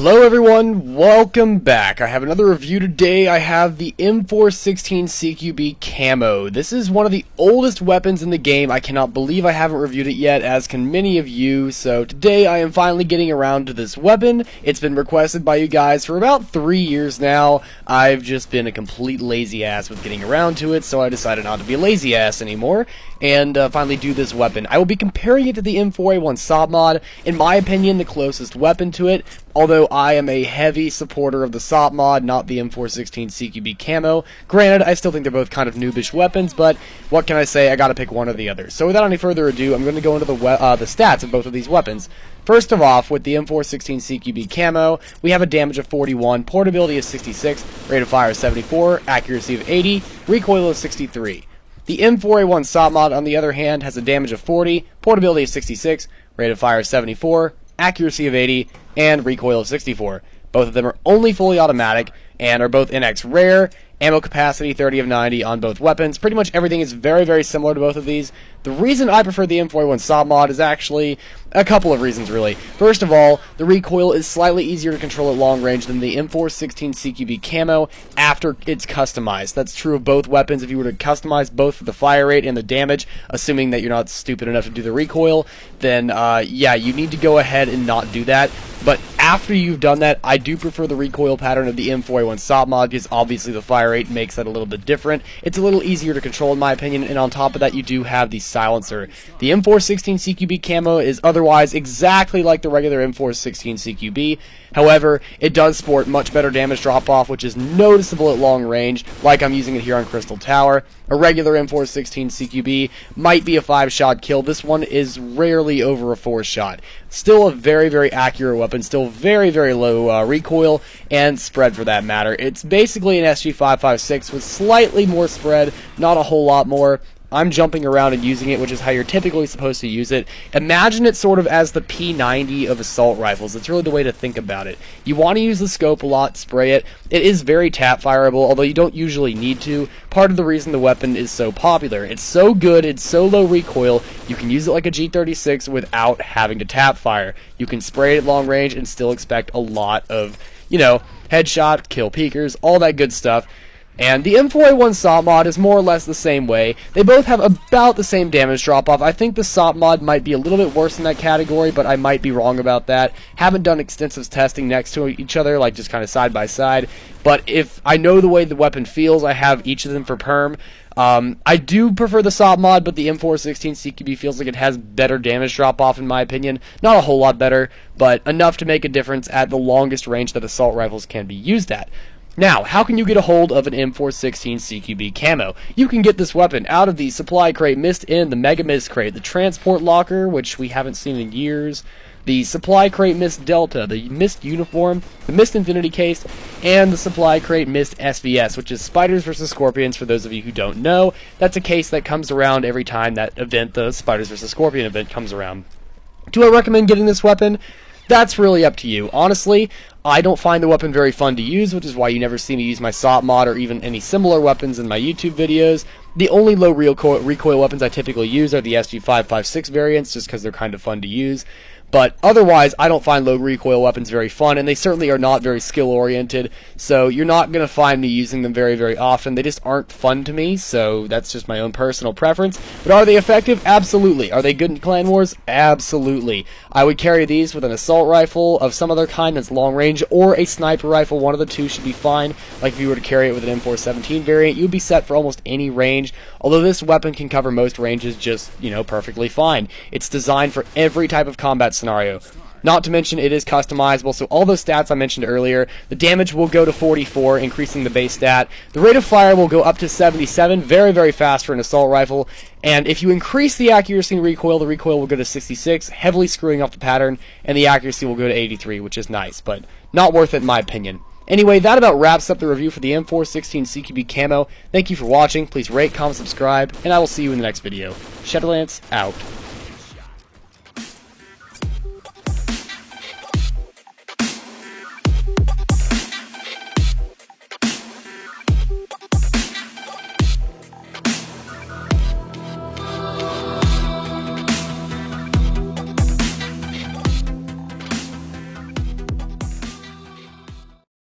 Hello everyone, welcome back. I have another review today. I have the M416 CQB Camo. This is one of the oldest weapons in the game. I cannot believe I haven't reviewed it yet, as can many of you. So today I am finally getting around to this weapon. It's been requested by you guys for about 3 years now. I've just been a complete lazy ass with getting around to it, so I decided not to be a lazy ass anymore and finally do this weapon. I will be comparing it to the M4A1 SOP mod. In my opinion, the closest weapon to it, although I am a heavy supporter of the SOP mod, not the M416 CQB Camo. Granted, I still think they're both kind of noobish weapons, but what can I say? I gotta pick one or the other. So without any further ado, I'm going to go into the stats of both of these weapons. First of all, with the M416 CQB Camo, we have a damage of 41, portability of 66, rate of fire of 74, accuracy of 80, recoil of 63. The M4A1 SOP mod, on the other hand, has a damage of 40, portability of 66, rate of fire of 74, accuracy of 80, and recoil of 64. Both of them are only fully automatic and are both NX rare. Ammo capacity 30 of 90 on both weapons. Pretty much everything is very, very similar to both of these. The reason I prefer the M4A1 SOP mod is actually a couple of reasons, really. First of all, the recoil is slightly easier to control at long range than the M416 CQB Camo after it's customized. That's true of both weapons. If you were to customize both the fire rate and the damage, assuming that you're not stupid enough to do the recoil, then yeah, you need to go ahead and not do that. But after you've done that, I do prefer the recoil pattern of the M4A1 SOP mod, because obviously the fire rate makes that a little bit different. It's a little easier to control in my opinion, and on top of that you do have the silencer. The M416 CQB Camo is otherwise exactly like the regular M416 CQB. However, it does sport much better damage drop-off, which is noticeable at long range, like I'm using it here on Crystal Tower. A regular M416 CQB might be a 5-shot kill. This one is rarely over a 4-shot. Still a very, very accurate weapon, still very, very low recoil and spread for that matter. It's basically an SG556 with slightly more spread, not a whole lot more. I'm jumping around and using it, which is how you're typically supposed to use it. Imagine it sort of as the P90 of assault rifles. It's really the way to think about it. You want to use the scope a lot, spray it. It is very tap fireable, although you don't usually need to. Part of the reason the weapon is so popular. It's so good, it's so low recoil, you can use it like a G36 without having to tap fire. You can spray it at long range and still expect a lot of, you know, headshot, kill peekers, all that good stuff. And the M4A1 SOP mod is more or less the same way. They both have about the same damage drop-off. I think the SOP mod might be a little bit worse in that category, but I might be wrong about that. Haven't done extensive testing next to each other, like just kind of side by side. But if I know the way the weapon feels, I have each of them for perm. I do prefer the SOP mod, but the M416 CQB feels like it has better damage drop-off in my opinion. Not a whole lot better, but enough to make a difference at the longest range that assault rifles can be used at. Now, how can you get a hold of an M416 CQB Camo? You can get this weapon out of the supply crate Mist in, the Mega Mist crate, the transport locker, which we haven't seen in years, the supply crate Mist Delta, the Mist uniform, the Mist Infinity case, and the supply crate Mist SVS, which is Spiders vs. Scorpions for those of you who don't know. That's a case that comes around every time that event, the Spiders vs. Scorpion event, comes around. Do I recommend getting this weapon? That's really up to you. Honestly, I don't find the weapon very fun to use, which is why you never see me use my SOP mod or even any similar weapons in my YouTube videos. The only low recoil weapons I typically use are the SG556 variants, just because they're kind of fun to use. But otherwise, I don't find low recoil weapons very fun, and they certainly are not very skill-oriented, so you're not going to find me using them very, very often. They just aren't fun to me, so that's just my own personal preference. But are they effective? Absolutely. Are they good in Clan Wars? Absolutely. I would carry these with an assault rifle of some other kind that's long range, or a sniper rifle. One of the two should be fine. Like if you were to carry it with an M417 variant, you'd be set for almost any range, although this weapon can cover most ranges just, you know, perfectly fine. It's designed for every type of combat scenario. Not to mention it is customizable, so all those stats I mentioned earlier, the damage will go to 44, increasing the base stat. The rate of fire will go up to 77, very, very fast for an assault rifle. And if you increase the accuracy and recoil, the recoil will go to 66, heavily screwing off the pattern, and the accuracy will go to 83, which is nice, but not worth it in my opinion. Anyway, that about wraps up the review for the M416 CQB Camo. Thank you for watching. Please rate, comment, subscribe, and I will see you in the next video. Shadowlance, out.